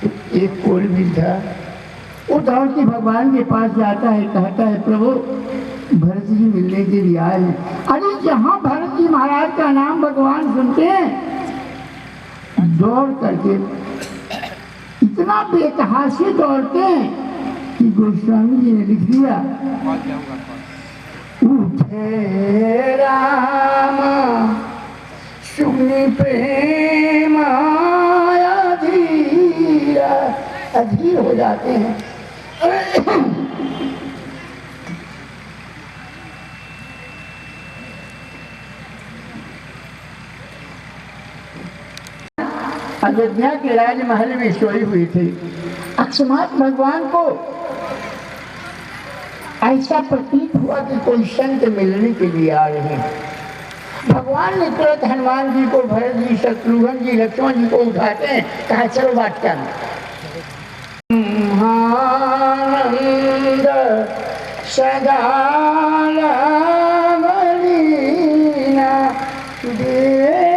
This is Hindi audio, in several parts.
तो एक कोल भी था, वो दौड़ के भगवान के पास जाता है, कहता है प्रभु भरत जी मिलने के लिए आए हैं। अरे जहाँ भरत जी महाराज का नाम भगवान सुनते हैं, दौड़ करके इतना बेतहा से दौड़ते हैं कि गोस्वामी जी ने लिख दिया, उठे राम सुनि प्रेम अधीर हो जाते हैं। अयोध्या के राजमहल में सोई हुई थी। अकस्मात भगवान को ऐसा प्रतीत हुआ कि कोई संत मिलने के लिए आ रहे हैं। भगवान ने तुरंत हनुमान जी को, भरत जी, शत्रुघ्न जी, लक्ष्मण जी को उठाते हैं, कहा चलो बात करना। सदा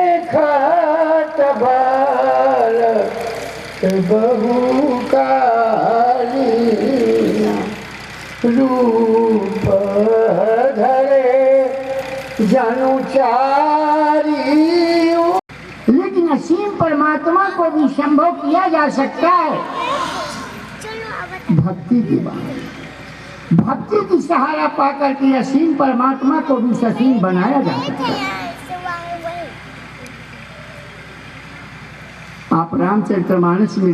देखत बाल बहु कालीना, रूप धरे जनु चारी। लेकिन असीम परमात्मा को भी संभव किया जा सकता है भक्ति के बाद। भक्ति की सहारा पाकर के असीम परमात्मा को भी ससीम बनाया जा सकता है। आप रामचरितमानस में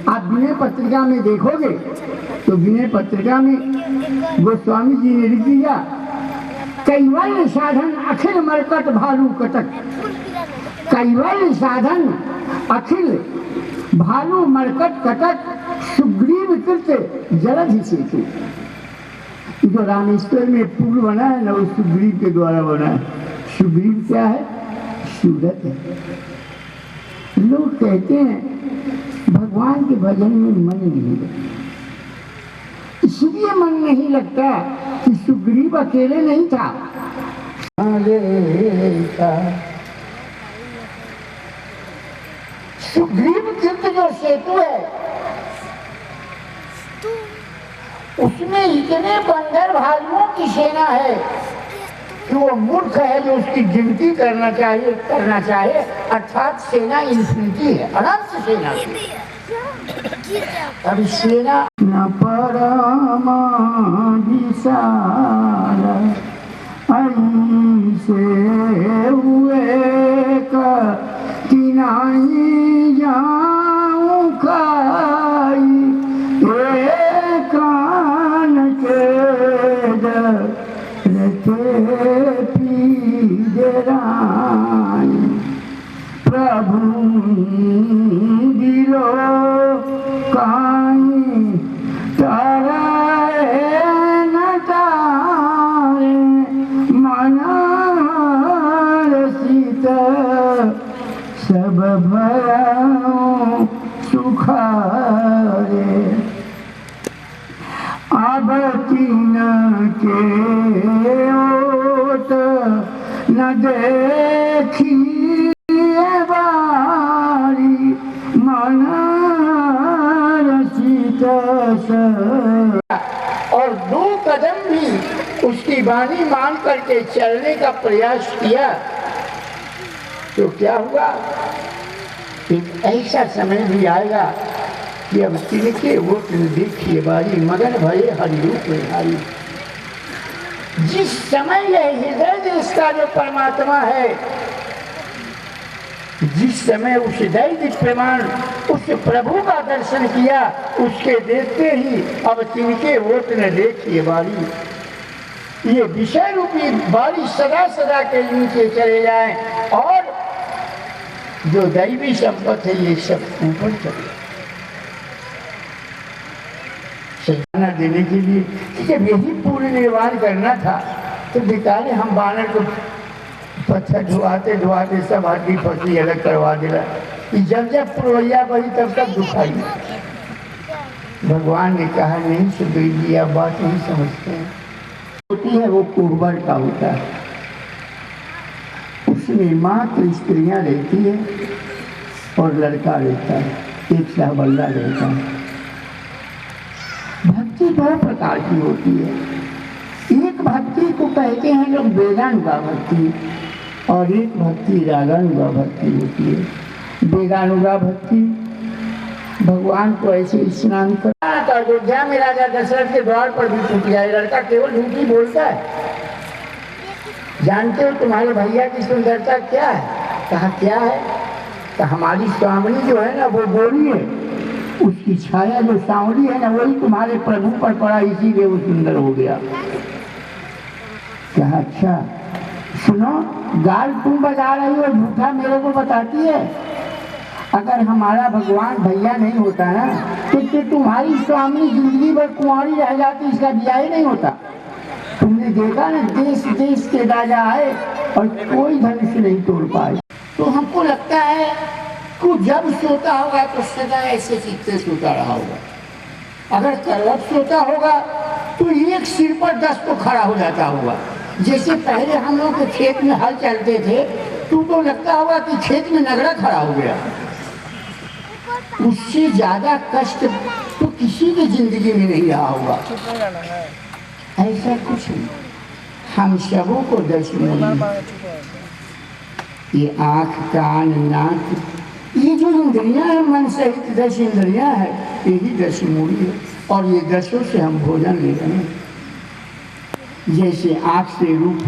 आप विनय पत्रिका में देखोगे तो विनय पत्रिका में गोस्वामी जी ने लिख दिया, कैवल्य साधन अखिल मरकट भालू कटक। कैवल्य साधन अखिल भालू मरकट कटक, सुग्रीव कृत जलधि सेतु। जो रामेश्वर में पुल बना है ना, वो सुग्रीव के द्वारा बना है। सुग्रीव क्या है? सूरत है। लोग कहते हैं भगवान के भजन में मन नहीं लगता, इसलिए मन नहीं लगता कि सुग्रीव अकेले नहीं था। सुग्रीव कृत जो सेतु है, उसमें इतने बंदर भालुओं की सेना है कि वो मूर्ख है जो उसकी गिनती करना चाहे। अर्थात सेना इन्फिनिटी है, अनंत सेना। अब सेना न परमा विशाल ऐसे हुए किनाई जाऊं खाई, कान के प्रभु दिलो काई तारे न तारे मना रसित सब भय सुखारे। अब तीन के ओट न देखी बारी मन रसित। और 2 कदम भी उसकी वाणी मान करके चलने का प्रयास किया तो क्या हुआ? एक ऐसा समय भी आएगा कि अब तिनके ओट देखिए बारी, मगन भये हरिरूप निहारी। जिस समय यह हृदय देश का जो परमात्मा है, जिस समय उस दैवी प्रमाण उस प्रभु का दर्शन किया, उसके देखते ही अब तिनके ओट न देखिए बारी। ये विषय रूपी बारी सदा सदा के नीचे चले जाएं और जो दैवी संपत्ति है ये सब ऊपर चले। सजाना देने के लिए जब यही पूर्ण निर्माण करना था तो बेचारे हम बानर को पत्थर ढुआते ढुआते सब हड्डी फसी अलग करवा दिला। जब जब पुरवैया बनी तब तक दुखाई। भगवान ने कहा नहीं सुग्रीव जी आप बात नहीं समझते हैं। होती है वो कुंवर का होता है, उसमें मात्र स्त्रियां रहती है और लड़का रहता है। एक साहबल्ला रहता है। भक्ति दो प्रकार की होती है। एक भक्ति को कहते हैं लोग वेदानुगा भक्ति, और एक भक्ति रागानुगा भक्ति होती है। वेदानुगा भक्ति भगवान को ऐसे स्नान कर अयोध्या में राजा दशरथ के द्वार पर भी टूट गया। लड़का केवल झूठी बोलता है। जानते हो तुम्हारे भैया की सुंदरता क्या है? कहा क्या है? तो हमारी स्वामिनी जो है ना वो गोरी है, उसकी छाया जो सांवली है ना वही तुम्हारे प्रभु पर पड़ा, इसीलिए वो सुंदर हो गया। कहा अच्छा सुनो, गाल तुम बजा रही हो, झूठा मेरे को बताती है। अगर हमारा भगवान भैया नहीं होता ना तो तुम्हारी स्वामी जिंदगी भर कुंवारी रह जाती, इसका ब्याह ही नहीं होता। तुमने देखा ना देश देश के राजा आए और कोई धनुष नहीं तोड़ पाए। तो हमको लगता है कि जब सोता होगा तो सदा ऐसे चित्ते सोता रहा होगा। अगर करवट सोता होगा तो एक सिर पर 10 तो खड़ा हो जाता होगा। जैसे पहले हम लोग के खेत में हल चलते थे तो लगता होगा कि खेत में नगड़ा खड़ा हो गया। उससे ज्यादा कष्ट तो किसी की जिंदगी में नहीं रहा होगा। ऐसा कुछ नहीं, हम सबों को 10 मूली, ये आँख कान नाक, ये जो इंद्रियां हैं मन सहित 10 इंद्रियां है, यही 10 मूली है। और ये 10 से हम भोजन ले रहे हैं। जैसे आँख से रूप,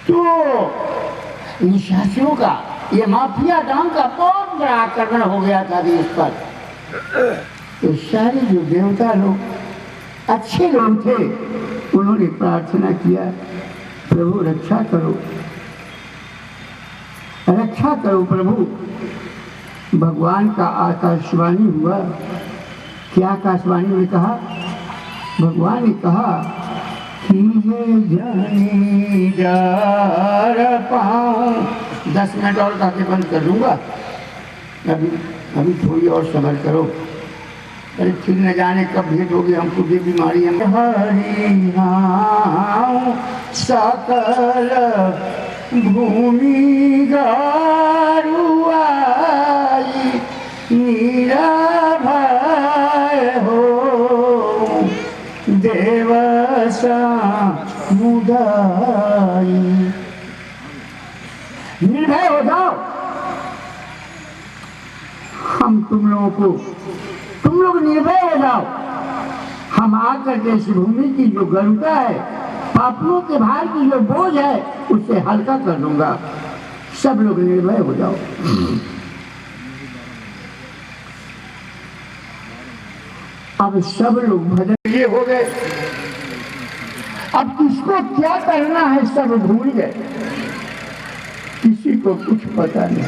तो निशाचरों का, ये माफिया डांग का बहुत बड़ा आक्रमण हो गया था देश पर। तो सारे जो देवता लोग अच्छे लोग थे, उन्होंने प्रार्थना किया प्रभु रक्षा करो, रक्षा करो प्रभु। भगवान का आकाशवाणी हुआ। क्या आकाशवाणी में कहा? भगवान ने कहा कि जानी जार पाऊं। 10 मिनट और काके बंद कर दूंगा। अभी थोड़ी और सबर करो। अरे फिर न जाने कब भेंट होगी, हमको ये बीमारी है। हरि नाम सकल भूमि गारुआई, नीरा भय हो देवसा मुदाई। निर्भय हो जाओ। हम तुम लोग निर्भय हो जाओ। हम आकर के इस भूमि की जो गरुता है, पापों के भार की जो बोझ है, उससे हल्का कर दूंगा। सब लोग निर्भय हो जाओ। अब सब लोग भजन ये हो गए। अब किसको क्या करना है सब भूल गए, किसी को कुछ पता नहीं।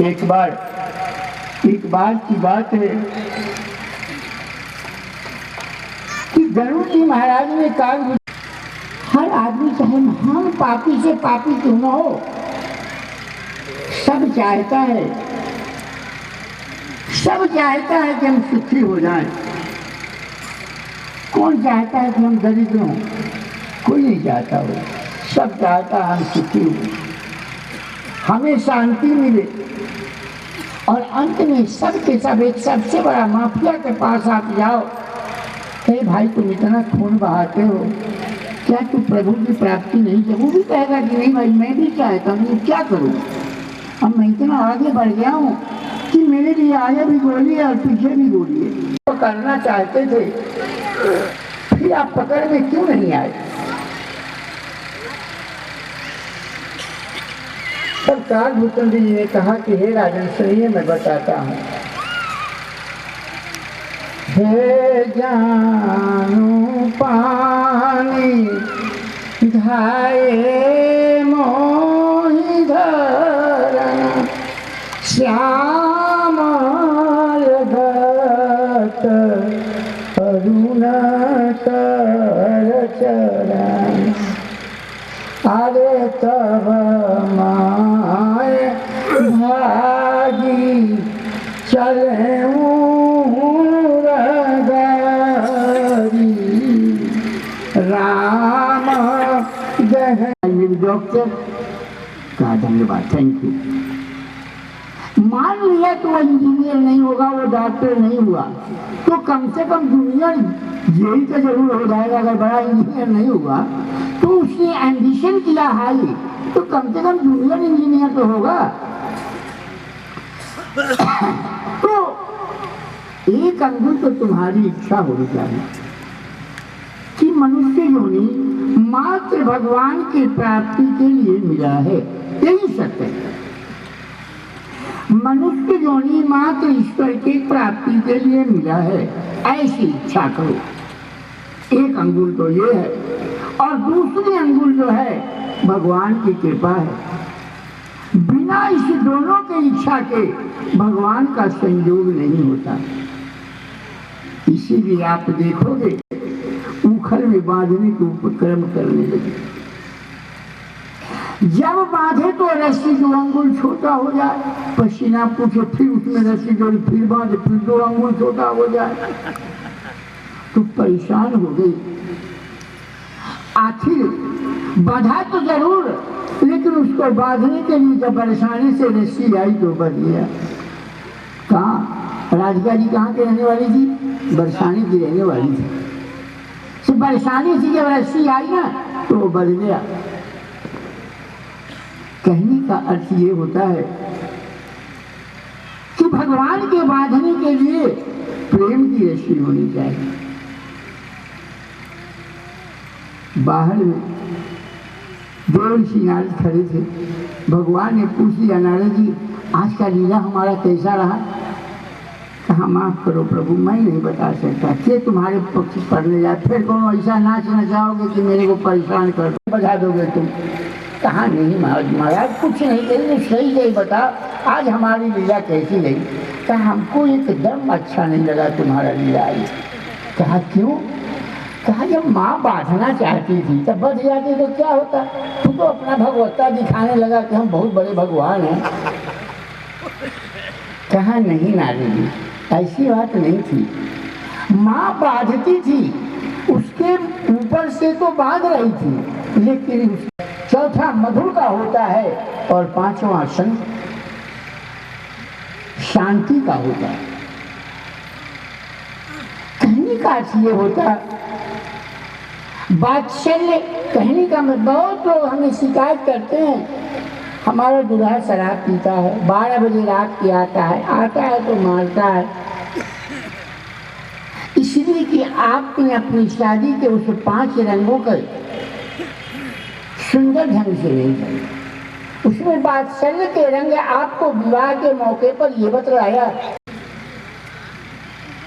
एक बार की बात है कि गरुड़ जी महाराज ने कहा, हर आदमी चाहे हम पापी से पापी क्यों न हो, सब चाहता है कि हम सुखी हो जाएं। कौन चाहता है कि हम दरिद्र हों? कोई नहीं चाहता हो। सब चाहता है हम सुखी हो, हमें शांति मिले। और अंत में सब के सब एक सबसे बड़ा माफिया के पास आप जाओ, हे भाई तुम इतना खून बहाते हो, क्या तू प्रभु की प्राप्ति नहीं है? वो भी कहेगा कि नहीं भाई मैं भी चाहता हूँ, क्या करूँ? अब मैं इतना आगे बढ़ गया हूँ कि मेरे लिए आगे भी गोली है और पीछे भी गोली है। तो करना चाहते थे, फिर आप पकड़ में क्यों नहीं आए? तब कालभूषण जी ने कहा कि हे राजन सुनिए, मैं बताता हूँ। हे जानू पानी धाये मोहि धरना, श्याम गत अरुण कर चरण। अरे तब माय भागी चले राम डॉक्टर कहा धन्यवाद, थैंक यू। मान लिया तो वो इंजीनियर नहीं होगा, वो डॉक्टर नहीं हुआ, तो कम से कम जूनियर यही तो जरूर हो जाएगा। अगर बड़ा इंजीनियर नहीं हुआ तो उसने एम्बिशन किया हाई, तो कम से कम जूनियर इंजीनियर तो होगा। तो एक अंगुल तो तुम्हारी इच्छा होनी चाहिए कि मनुष्य योनि मात्र भगवान की प्राप्ति के लिए मिला है, यही सत्य है। मनुष्य योनि मात्र ईश्वर की प्राप्ति के लिए मिला है, ऐसी इच्छा करो। एक अंगुल तो ये है, और दूसरी अंगुल जो है भगवान की कृपा है। बिना इस दोनों की इच्छा के भगवान का संयोग नहीं होता। इसीलिए आप देखोगे उखल में बांधने के उपक्रम करने लगे। जब बांधे तो रस्सी जो अंगुल छोटा हो जाए, पसीना पूछे, फिर उसमें रस्सी जोड़ी, फिर बांधे, फिर 2 अंगुल छोटा हो जाए, तो परेशान हो गई। आखिर बांधा तो जरूर, लेकिन उसको बांधने के लिए जब बरसाने से रस्सी आई तो बढ़ गया। कहाँ राधिका जी कहाँ के रहने वाली थी? बरसाने की रहने वाली थी। तो बरसाने से जब रस्सी आई ना तो वो बढ़ गया। कहने का अर्थ ये होता है कि भगवान के बांधने के लिए प्रेम की रस्सी होनी चाहिए। बाहर में देवर्षि नारद खड़े थे। भगवान ने पूछ लिया, नारद जी आज का लीला हमारा कैसा रहा? कहा माफ करो प्रभु, मैं नहीं बता सकता, कि तुम्हारे पक्ष पढ़ने जाए, फिर कौन ऐसा नाच नचाओगे कि मेरे को परेशान कर बजा दोगे तुम। कहा नहीं महाराज कुछ नहीं कही, सही सही बता आज हमारी लीला कैसी गई? कहा हमको एकदम अच्छा नहीं लगा तुम्हारा लीला आई। कहा क्यों? कहा जब माँ बांधना चाहती थी तब बच जाती तो क्या होता? तू तो अपना भगवत्ता दिखाने लगा कि हम बहुत बड़े भगवान हैं। कहा नहीं नारद जी ऐसी बात नहीं थी। माँ बांधती थी, उसके ऊपर से तो बांध रही थी, लेकिन चौथा मधुर का होता है और 5वां शांति का होता है। कहने का अर्थ ये होता, वात्सल्य कहने का मतलब, बहुत लोग हमें शिकायत करते हैं हमारा दूल्हा शराब पीता है, 12 बजे रात के आता है तो मारता है। इसलिए कि आपने अपनी शादी के उस 5 रंगों का सुंदर ढंग से नहीं किया। उसमें वात्सल्य के रंग आपको विवाह के मौके पर ये बतलाया।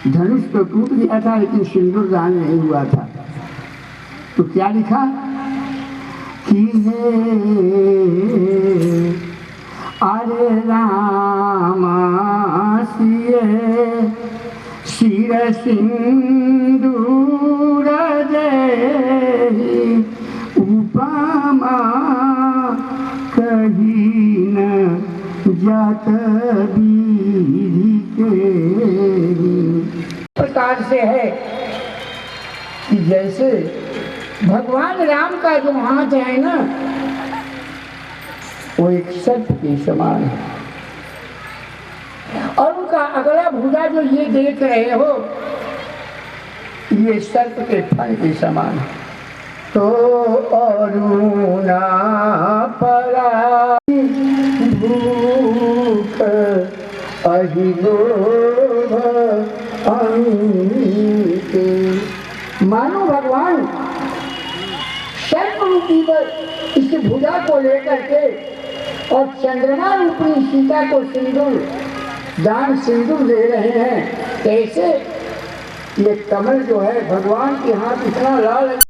धनुष तो टूट गया था लेकिन सिंदूर दान नहीं हुआ था, तो क्या लिखा कि अरे रामा सिए शिर सिंदूर देहि उपमा कहीं न जात विधि के। प्रकार से है कि जैसे भगवान राम का जो हाथ है ना वो एक सर्प के समान है, और उनका अगला भुजा जो ये देख रहे हो ये सर्प के फन के समान है। तो अरुणा परा भूख अहिलोभ अंके। मानो भगवान सर्प रूपी पर इस भुजा को लेकर के और चंद्रमा रूपी सीता को सिंदूर दान सिंदूर दे रहे हैं। कैसे? ये कमल जो है भगवान के हाथ इतना लाल